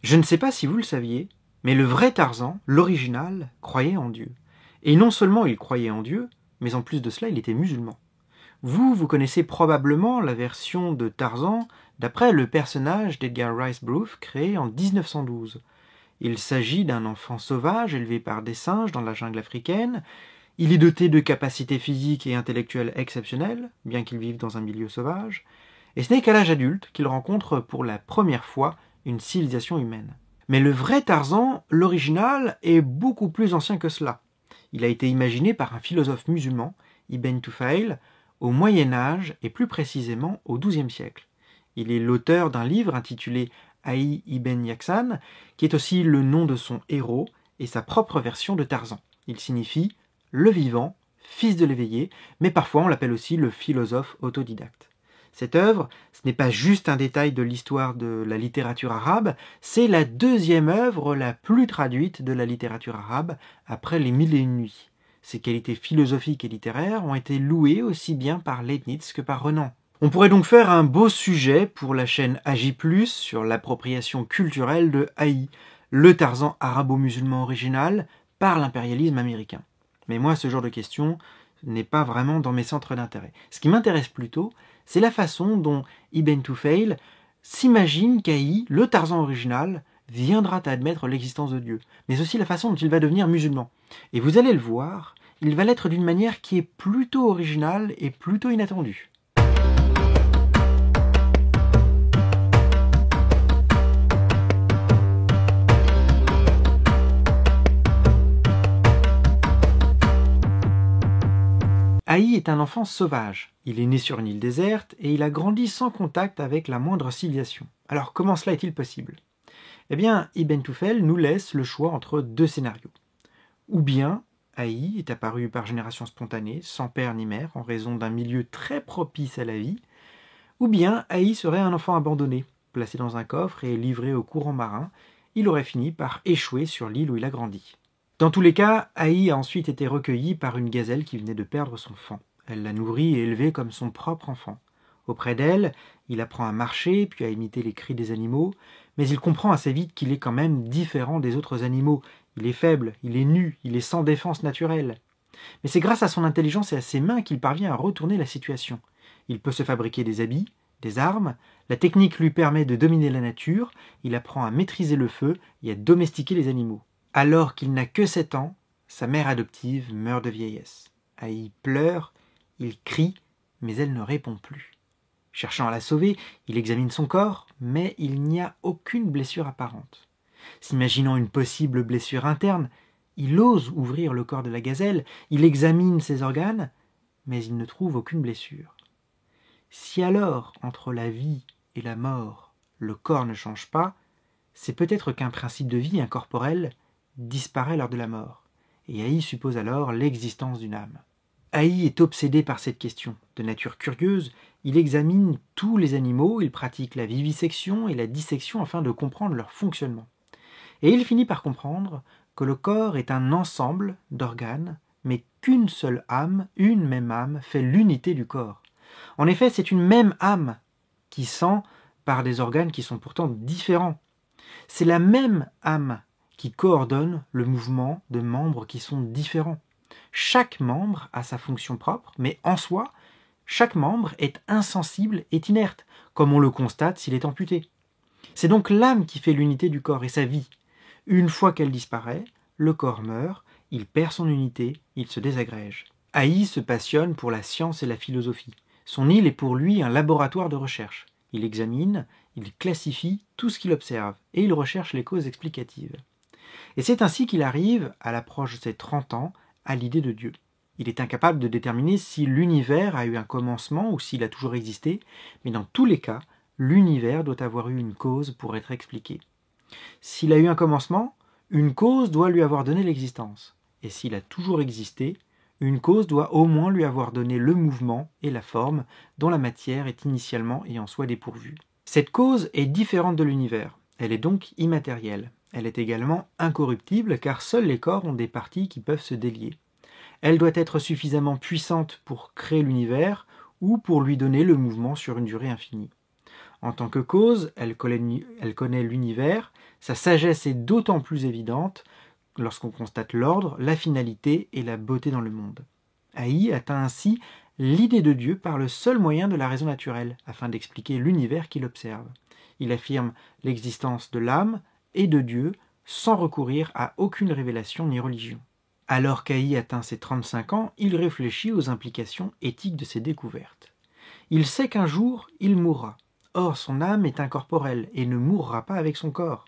Je ne sais pas si vous le saviez, mais le vrai Tarzan, l'original, croyait en Dieu. Et non seulement il croyait en Dieu, mais en plus de cela, il était musulman. Vous connaissez probablement la version de Tarzan d'après le personnage d'Edgar Rice Burroughs créé en 1912. Il s'agit d'un enfant sauvage élevé par des singes dans la jungle africaine. Il est doté de capacités physiques et intellectuelles exceptionnelles, bien qu'il vive dans un milieu sauvage. Et ce n'est qu'à l'âge adulte qu'il rencontre pour la première fois une civilisation humaine. Mais le vrai Tarzan, l'original, est beaucoup plus ancien que cela. Il a été imaginé par un philosophe musulman, Ibn Tufayl, au Moyen Âge et plus précisément au XIIe siècle. Il est l'auteur d'un livre intitulé Aï ibn Yaksan, qui est aussi le nom de son héros et sa propre version de Tarzan. Il signifie le vivant, fils de l'éveillé, mais parfois on l'appelle aussi le philosophe autodidacte. Cette œuvre, ce n'est pas juste un détail de l'histoire de la littérature arabe, c'est la deuxième œuvre la plus traduite de la littérature arabe après les Mille et une nuits. Ses qualités philosophiques et littéraires ont été louées aussi bien par Leibniz que par Renan. On pourrait donc faire un beau sujet pour la chaîne AJ+, sur l'appropriation culturelle de Aï, le Tarzan arabo-musulman original, par l'impérialisme américain. Mais moi, ce genre de questions n'est pas vraiment dans mes centres d'intérêt. Ce qui m'intéresse plutôt, c'est la façon dont Ibn Tufayl s'imagine qu'Aï, le Tarzan original, viendra admettre l'existence de Dieu, mais aussi la façon dont il va devenir musulman. Et vous allez le voir, il va l'être d'une manière qui est plutôt originale et plutôt inattendue. Aï est un enfant sauvage. Il est né sur une île déserte et il a grandi sans contact avec la moindre civilisation. Alors comment cela est-il possible ? Eh bien, Ibn Tufayl nous laisse le choix entre deux scénarios. Ou bien, Aï est apparu par génération spontanée, sans père ni mère, en raison d'un milieu très propice à la vie. Ou bien, Aï serait un enfant abandonné, placé dans un coffre et livré au courant marin. Il aurait fini par échouer sur l'île où il a grandi. Dans tous les cas, Aï a ensuite été recueilli par une gazelle qui venait de perdre son faon. Elle l'a nourri et élevé comme son propre enfant. Auprès d'elle, il apprend à marcher, puis à imiter les cris des animaux, mais il comprend assez vite qu'il est quand même différent des autres animaux. Il est faible, il est nu, il est sans défense naturelle. Mais c'est grâce à son intelligence et à ses mains qu'il parvient à retourner la situation. Il peut se fabriquer des habits, des armes, la technique lui permet de dominer la nature, il apprend à maîtriser le feu et à domestiquer les animaux. Alors qu'il n'a que 7 ans, sa mère adoptive meurt de vieillesse. Aï pleure, il crie, mais elle ne répond plus. Cherchant à la sauver, il examine son corps, mais il n'y a aucune blessure apparente. S'imaginant une possible blessure interne, il ose ouvrir le corps de la gazelle, il examine ses organes, mais il ne trouve aucune blessure. Si alors, entre la vie et la mort, le corps ne change pas, c'est peut-être qu'un principe de vie incorporel disparaît lors de la mort, et Aï suppose alors l'existence d'une âme. Aï est obsédé par cette question. De nature curieuse, il examine tous les animaux, il pratique la vivisection et la dissection afin de comprendre leur fonctionnement. Et il finit par comprendre que le corps est un ensemble d'organes, mais qu'une seule âme, une même âme, fait l'unité du corps. En effet, c'est une même âme qui sent par des organes qui sont pourtant différents. C'est la même âme qui coordonne le mouvement de membres qui sont différents. Chaque membre a sa fonction propre, mais en soi, chaque membre est insensible et inerte, comme on le constate s'il est amputé. C'est donc l'âme qui fait l'unité du corps et sa vie. Une fois qu'elle disparaît, le corps meurt, il perd son unité, il se désagrège. Aï se passionne pour la science et la philosophie. Son île est pour lui un laboratoire de recherche. Il examine, il classifie tout ce qu'il observe, et il recherche les causes explicatives. Et c'est ainsi qu'il arrive, à l'approche de ses 30 ans, à l'idée de Dieu. Il est incapable de déterminer si l'univers a eu un commencement ou s'il a toujours existé, mais dans tous les cas, l'univers doit avoir eu une cause pour être expliqué. S'il a eu un commencement, une cause doit lui avoir donné l'existence. Et s'il a toujours existé, une cause doit au moins lui avoir donné le mouvement et la forme dont la matière est initialement et en soi dépourvue. Cette cause est différente de l'univers. Elle est donc immatérielle. Elle est également incorruptible car seuls les corps ont des parties qui peuvent se délier. Elle doit être suffisamment puissante pour créer l'univers ou pour lui donner le mouvement sur une durée infinie. En tant que cause, elle connaît l'univers, sa sagesse est d'autant plus évidente lorsqu'on constate l'ordre, la finalité et la beauté dans le monde. Haï atteint ainsi l'idée de Dieu par le seul moyen de la raison naturelle, afin d'expliquer l'univers qu'il observe. Il affirme l'existence de l'âme et de Dieu sans recourir à aucune révélation ni religion. Alors qu'Haï atteint ses 35 ans, il réfléchit aux implications éthiques de ses découvertes. Il sait qu'un jour, il mourra. Or, son âme est incorporelle et ne mourra pas avec son corps.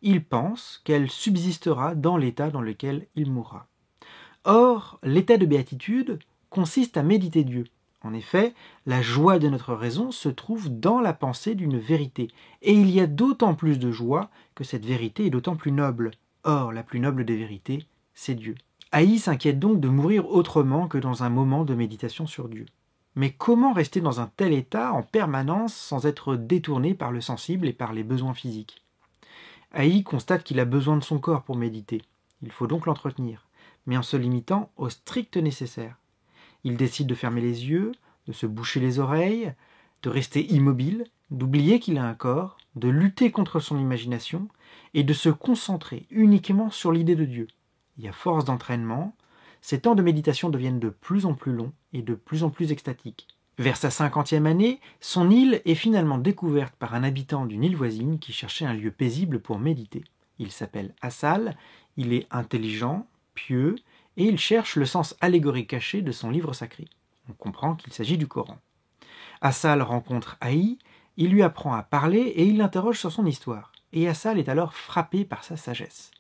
Il pense qu'elle subsistera dans l'état dans lequel il mourra. Or, l'état de béatitude consiste à méditer Dieu. En effet, la joie de notre raison se trouve dans la pensée d'une vérité, et il y a d'autant plus de joie que cette vérité est d'autant plus noble. Or, la plus noble des vérités, c'est Dieu. Haï s'inquiète donc de mourir autrement que dans un moment de méditation sur Dieu. Mais comment rester dans un tel état en permanence sans être détourné par le sensible et par les besoins physiques ? Haï constate qu'il a besoin de son corps pour méditer. Il faut donc l'entretenir, mais en se limitant au strict nécessaire. Il décide de fermer les yeux, de se boucher les oreilles, de rester immobile, d'oublier qu'il a un corps, de lutter contre son imagination et de se concentrer uniquement sur l'idée de Dieu. Et à force d'entraînement, ces temps de méditation deviennent de plus en plus longs et de plus en plus extatiques. Vers sa 50e année, son île est finalement découverte par un habitant d'une île voisine qui cherchait un lieu paisible pour méditer. Il s'appelle Assal, il est intelligent, pieux, et il cherche le sens allégorique caché de son livre sacré. On comprend qu'il s'agit du Coran. Assal rencontre Haï, il lui apprend à parler et il l'interroge sur son histoire. Et Assal est alors frappé par sa sagesse.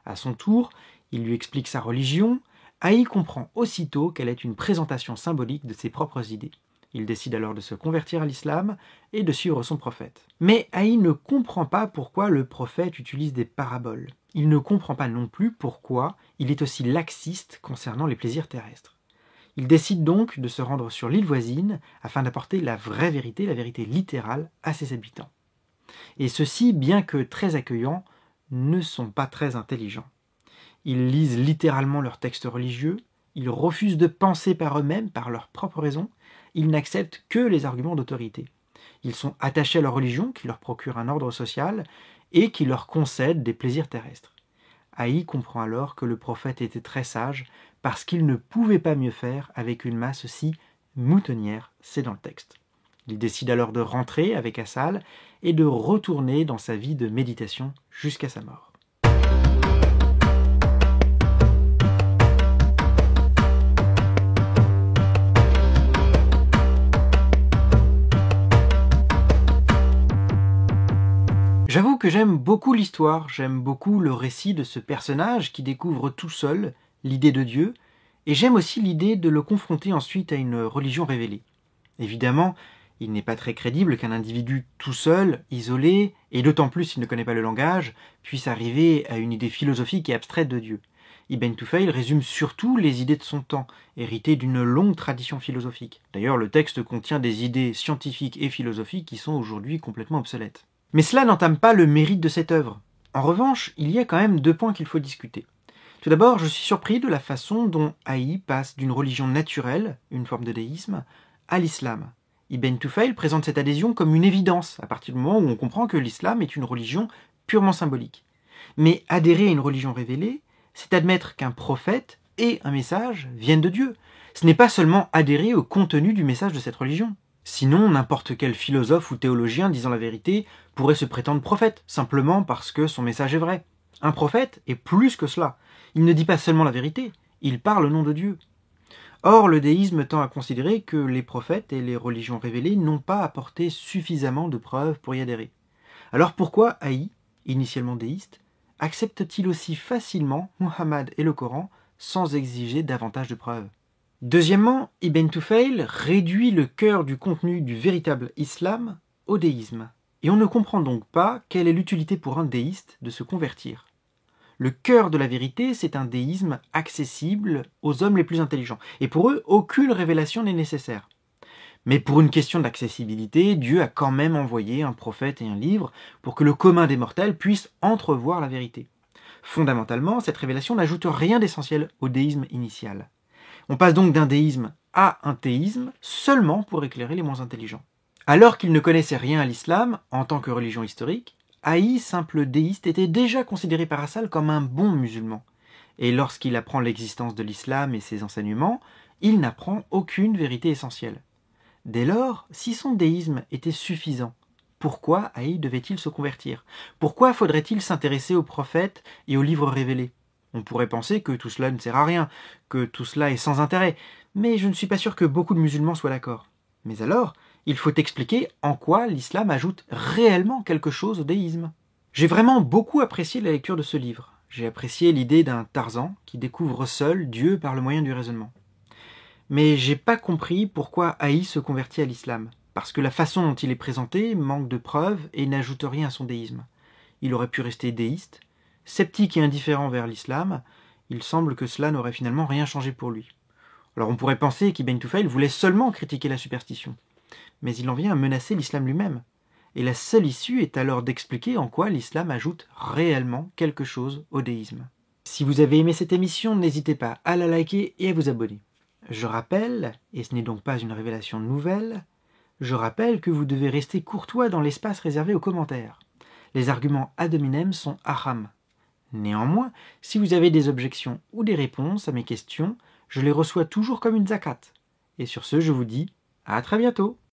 À son tour, il lui explique sa religion. Haï comprend aussitôt qu'elle est une présentation symbolique de ses propres idées. Il décide alors de se convertir à l'islam et de suivre son prophète. Mais Haï ne comprend pas pourquoi le prophète utilise des paraboles. Il ne comprend pas non plus pourquoi il est aussi laxiste concernant les plaisirs terrestres. Il décide donc de se rendre sur l'île voisine afin d'apporter la vraie vérité, la vérité littérale, à ses habitants. Et ceux-ci, bien que très accueillants, ne sont pas très intelligents. Ils lisent littéralement leurs textes religieux, ils refusent de penser par eux-mêmes, par leur propre raison, ils n'acceptent que les arguments d'autorité. Ils sont attachés à leur religion qui leur procure un ordre social et qui leur concède des plaisirs terrestres. Haï comprend alors que le prophète était très sage parce qu'il ne pouvait pas mieux faire avec une masse aussi moutonnière, c'est dans le texte. Il décide alors de rentrer avec Assal et de retourner dans sa vie de méditation jusqu'à sa mort. J'avoue que j'aime beaucoup l'histoire, j'aime beaucoup le récit de ce personnage qui découvre tout seul l'idée de Dieu, et j'aime aussi l'idée de le confronter ensuite à une religion révélée. Évidemment, il n'est pas très crédible qu'un individu tout seul, isolé, et d'autant plus s'il ne connaît pas le langage, puisse arriver à une idée philosophique et abstraite de Dieu. Ibn Tufayl résume surtout les idées de son temps, héritées d'une longue tradition philosophique. D'ailleurs, le texte contient des idées scientifiques et philosophiques qui sont aujourd'hui complètement obsolètes. Mais cela n'entame pas le mérite de cette œuvre. En revanche, il y a quand même 2 points qu'il faut discuter. Tout d'abord, je suis surpris de la façon dont Haï passe d'une religion naturelle, une forme de déisme, à l'islam. Ibn Tufayl présente cette adhésion comme une évidence, à partir du moment où on comprend que l'islam est une religion purement symbolique. Mais adhérer à une religion révélée, c'est admettre qu'un prophète et un message viennent de Dieu. Ce n'est pas seulement adhérer au contenu du message de cette religion. Sinon, n'importe quel philosophe ou théologien disant la vérité pourrait se prétendre prophète, simplement parce que son message est vrai. Un prophète est plus que cela. Il ne dit pas seulement la vérité, il parle au nom de Dieu. Or, le déisme tend à considérer que les prophètes et les religions révélées n'ont pas apporté suffisamment de preuves pour y adhérer. Alors pourquoi Haï, initialement déiste, accepte-t-il aussi facilement Muhammad et le Coran sans exiger davantage de preuves ? Deuxièmement, Ibn Tufayl réduit le cœur du contenu du véritable islam au déisme. Et on ne comprend donc pas quelle est l'utilité pour un déiste de se convertir. Le cœur de la vérité, c'est un déisme accessible aux hommes les plus intelligents. Et pour eux, aucune révélation n'est nécessaire. Mais pour une question d'accessibilité, Dieu a quand même envoyé un prophète et un livre pour que le commun des mortels puisse entrevoir la vérité. Fondamentalement, cette révélation n'ajoute rien d'essentiel au déisme initial. On passe donc d'un déisme à un théisme seulement pour éclairer les moins intelligents. Alors qu'il ne connaissait rien à l'islam en tant que religion historique, Aï, simple déiste, était déjà considéré par Assal comme un bon musulman. Et lorsqu'il apprend l'existence de l'islam et ses enseignements, il n'apprend aucune vérité essentielle. Dès lors, si son déisme était suffisant, pourquoi Aï devait-il se convertir? Pourquoi faudrait-il s'intéresser aux prophètes et aux livres révélés? On pourrait penser que tout cela ne sert à rien, que tout cela est sans intérêt, mais je ne suis pas sûr que beaucoup de musulmans soient d'accord. Mais alors, il faut expliquer en quoi l'islam ajoute réellement quelque chose au déisme. J'ai vraiment beaucoup apprécié la lecture de ce livre. J'ai apprécié l'idée d'un Tarzan qui découvre seul Dieu par le moyen du raisonnement. Mais j'ai pas compris pourquoi Aï se convertit à l'islam, parce que la façon dont il est présenté manque de preuves et n'ajoute rien à son déisme. Il aurait pu rester déiste, sceptique et indifférent vers l'islam, il semble que cela n'aurait finalement rien changé pour lui. Alors on pourrait penser qu'Ibn Tufayl voulait seulement critiquer la superstition, mais il en vient à menacer l'islam lui-même. Et la seule issue est alors d'expliquer en quoi l'islam ajoute réellement quelque chose au déisme. Si vous avez aimé cette émission, n'hésitez pas à la liker et à vous abonner. Je rappelle, et ce n'est donc pas une révélation nouvelle, je rappelle que vous devez rester courtois dans l'espace réservé aux commentaires. Les arguments ad hominem sont haram. Néanmoins, si vous avez des objections ou des réponses à mes questions, je les reçois toujours comme une zakat. Et sur ce, je vous dis à très bientôt.